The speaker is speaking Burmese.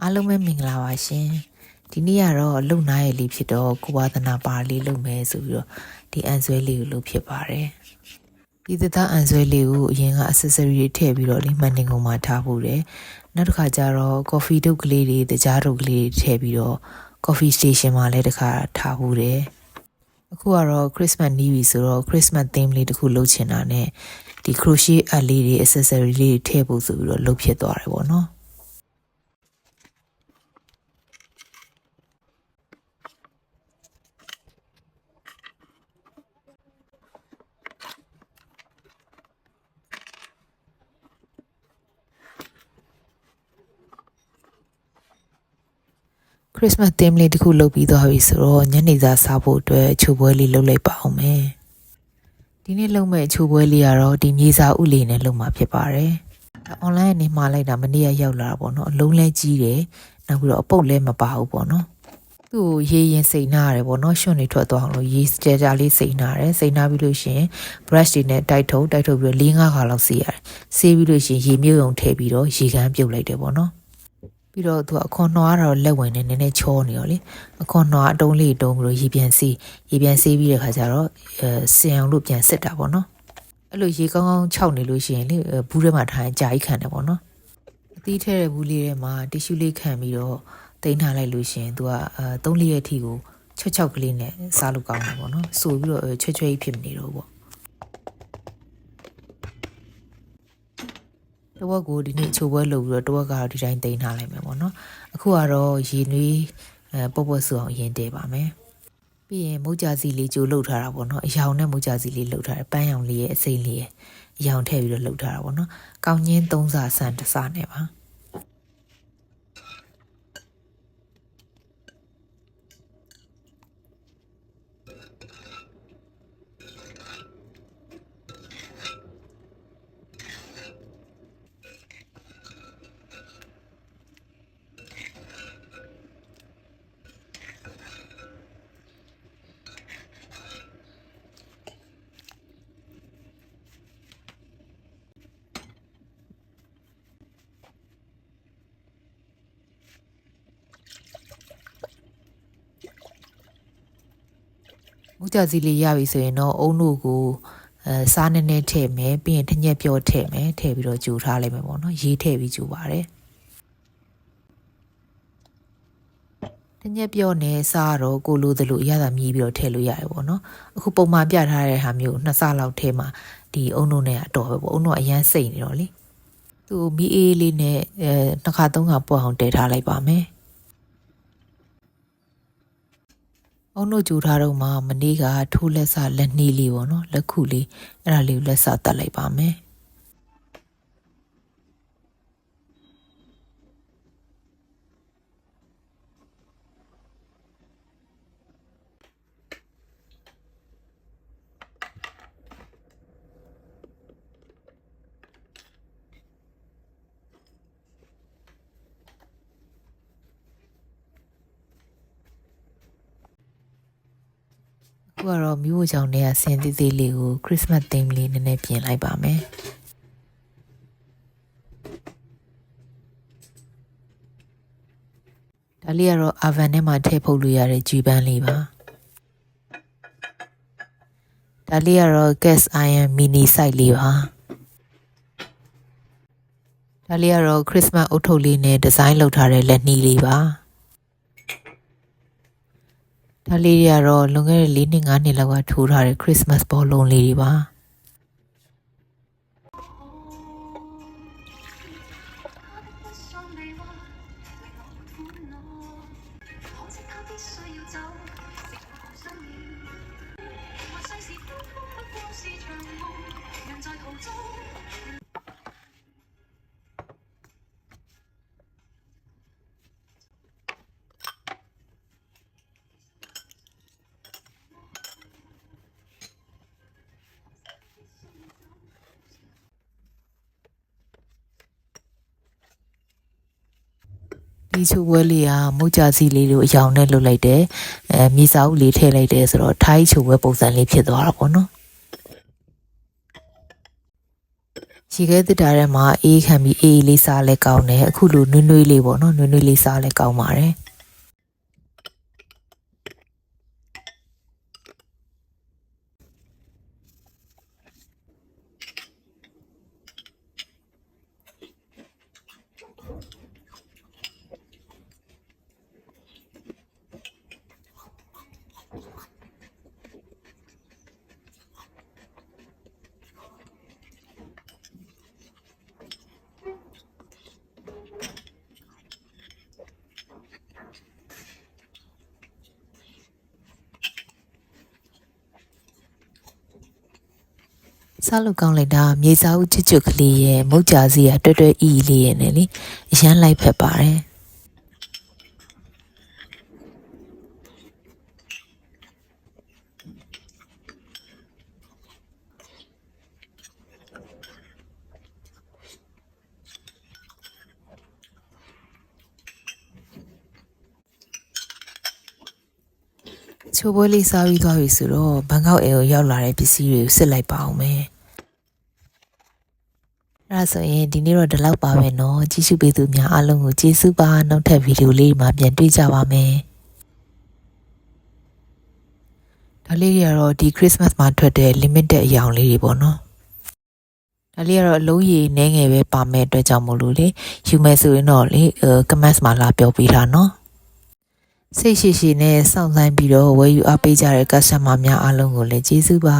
အားလုံးပဲမင်္ဂလာပါရှင်ဒီနေ့ကတော့လုံနာရဲ့လေးဖြစ်တော့ကိုဝါသနာပါလေးလုပ်မယ်ဆိုပြီးတော့ဒီအန်ဆွဲလေးကိုလုပ်ဖြစ်ပါတယ်ဒီသသားအန်ဆွဲလေးကိုအရင်က accessory တွေထည့်ပြီးတော့ဒီမှန်တင်ကုန်မှာထားဖို့တယ်နောက်တစ်ခါကျတော့ coffee တုပ်ကလေးတွေတကြားတုပ်ကလေးတွေထည့်ပြီးတော့ coffee station မှာလည်းတစ်ခါထားဖို့တယ်အခုကတော့ Christmas နီးပြီဆိုတော့ Christmas theme လေးတစ်ခုလုပ်ချင်တာနဲ့ဒီ crochet အလေးတွေ accessory လေးတွေထည့်ဖို့ဆိုပြီးတော့လုပ်ဖြစ်သွားတယ်ပေါ့နော်ခရစ်စမတ်သင်းလေးတစ်ခုလုပ်ပြီးသွားပြီဆိုတော့ညနေစာစားဖို့အတွက်ချိုပွဲလေးလုပ်လိုက်ပါအောင်မယ်ဒီနေ့လုပ်မဲ့ချိုပွဲလေးကတော့ဒီမြေစာဥလေးနဲ့လုပ်မှာဖြစ်ပါတယ်အွန်လိုင်းကနေမှာလိုက်တာမနေ့ကရောက်လာတာပေါ့နော်အလုံးလဲကြီးတယ်နောက်ပြီးတော့အပုတ်လဲမပါဘူးပေါ့နော်သူ့ကိုရေးရင်စိန်နာရတယ်ပေါ့နော်ရွှွန့်တွေထွက်သွားအောင်လို့ရေးကြကြလေးစိန်နာရတယ်စိန်နာပြီးလို့ရှိရင် brush တွေနဲ့တိုက်ထုတ်ပြီးတော့4-5ခါလောက်ဆေးရတယ်ဆေးပြီးလို့ရှိရင်ရေမြုပ်ုံထည့်ပြီးတော့ရေကန်းပြုတ်လိုက်တယ်ပေါ့နော်ပြီးတော့သူကအခွန်နှွားတော့လက်ဝင်နေနည်းနည်းချောနေရောလေအခွန်နှွားအတုံးလေးတုံးပြီးတော့ရေပြန်ဆေးပြီးတဲ့ခါကျတော့စင်အောင်လို့ပြန်စစ်တာပေါ့နော်အဲ့လိုရေကောင်းကောင်းခြောက်နေလို့ရှိရင်လေဘူးထဲမှာထားရင်ကြာကြီးခံတယ်ပေါ့နော်အသီးထဲတဲ့ဘူးလေးထဲမှာတီရှူးလေးခံပြီးတော့တိန်းထားလိုက်လို့ရှိရင်သူက3-4ရက်ထိကိုချောက်ကလေးနဲ့စားလို့ကောင်းတယ်ပေါ့နော်ဆိုပြီးတော့ချွတ်ကြီးဖြစ်နေတော့ပေါ့တဝက်ကိုဒီနေ့ချိုးပွဲလုပ်ပြီးတော့တဝက်ကတော့ဒီတိုင်းတိန်းထားလိုက်မယ်ပေါ့နော်အခုကတော့ရေနွေးပေါ့ဆူအောင်ရင်တည်ပါမယ်ပြီးရင်မုတ်ကြစီလေးကြိုးလှုပ်ထားတာပေါ့နော်အယောင်နဲ့မုတ်ကြစီလေးလှုပ်ထားတယ်ပန်းရောင်လေးရဲ့အစိမ့်လေးရဲ့အယောင်ထည့်ပြီးတော့လှုပ်ထားတာပေါ့နော်ကောင်းချင်း3စာဆန်1စာနဲ့ပါမုတ်ကြစီလေးရပြီဆိုရင်တော့အုံတို့ကိုစားနည်းနည်းထည့်မယ်ပြီးရင်ထညက်ပြော့ထည့်မယ်ထည့်ပြီးတော့ကြိုထားလိုက်မယ်ပေါ့နော်ရေးထည့်ပြီးကြိုပါတယ်တညက်ပြော့နဲ့စားတော့ကိုလိုသလိုအရသာမြည်ပြီးတော့ထည့်လို့ရတယ်ပေါ့နော်အခုပုံမှန်ပြထားတဲ့ဟာမျိုး2စလောက်ထည့်မှဒီအုံတို့နဲ့အတော်ပဲပေါ့အုံတို့အရန်စိတ်နေတော့လေသူမီးအေးလေးနဲ့2ခါ3ခါပွက်အောင်တည်ထားလိုက်ပါမယ်အုံတို့ကြိုထားတော့မှမနေ့ကထိုးလက်စလက်နှီးလေးပေါ့နော်လက်ခုလေးအဲ့ဒါလေးကိုလက်စတက်လိုက်ပါမယ်အခုကတော့မြို့ကြောင်တွေကဆင်းသေးသေးလေးကို Christmas theme လေးနည်းနည်းပြင်လိုက်ပါမယ်ဒါလေးကတော့ oven ထဲမှာထည့်ဖုတ်လို့ရတဲ့ကြွေပန်းလေးပါဒါလေးကတော့ gas iron mini size လေးပါဒါလေးကတော့ Christmas အုတ်ထုပ်လေးနဲ့ဒီဇိုင်းလုပ်ထားတဲ့လက်နှီးလေးပါဒါလေးတွေကတော့လွန်ခဲ့တဲ့4-5နှစ်လောက်ကထိုးထားတဲ့ Christmas ဘောလုံးလေးတွေပါဒီချိုပွဲလေးကမုတ်ကြစီလေးတို့အယောင်နဲ့လုပ်လိုက်တယ်မြေစာအုပ်လေးထည့်လိုက်တယ်ဆိုတော့ထိုင်းချိုပွဲပုံစံလေးဖြစ်သွားတာပေါ့နော် ရေခဲတစ်တာထဲမှာအေးခံပြီးအေးလေးစားလဲကောင်းတယ်အခုလိုနွေးနွေးလေးပေါ့နော်နွေးနွေးလေးစားလဲကောင်းပါတယ်စားလို့ကောင်းလိုက်တာမြေစာအုပ်ချွတ်ချွတ်ကလေးရဲ့မုတ်ကြာစီကတွဲတွဲအီလေးရဲ့နဲ့လေအရန်လိုက်ဖက်ပါတယ်ချိုးပွဲလေးစားပြီးသွားပြီဆိုတော့ဘန်ကောက်အေကိုရောက်လာတဲ့ပစ္စည်းတွေကိုစစ်လိုက်ပါအောင်မယ်အဲ့ဒါဆိုရင်ဒီနေ့တော့ဒီလောက်ပါပဲเนาะကြည့်ရှုပေးသူများအားလုံးကိုကျေးဇူးပါနောက်ထပ်ဗီဒီယိုလေးမှာပြန်တွေ့ကြပါမယ်ဒါလေးတွေကတော့ဒီ Christmas မှာထွက်တဲ့ limited အယောင်လေးတွေပေါ့နော်ဒါလေးကတော့အလုံးရည်နည်းငယ်ပဲပါမဲ့အတွက်ကြောင့်မို့လို့လေယူမယ်ဆိုရင်တော့လေ comments မှာလာပြောပေးတာเนาะစိတ်ရှိရှိနဲ့စောင့်ဆိုင်ပြီးတော့ဝယ်ယူအားပေးကြတဲ့ customer များအားလုံးကိုလည်းကျေးဇူးပါ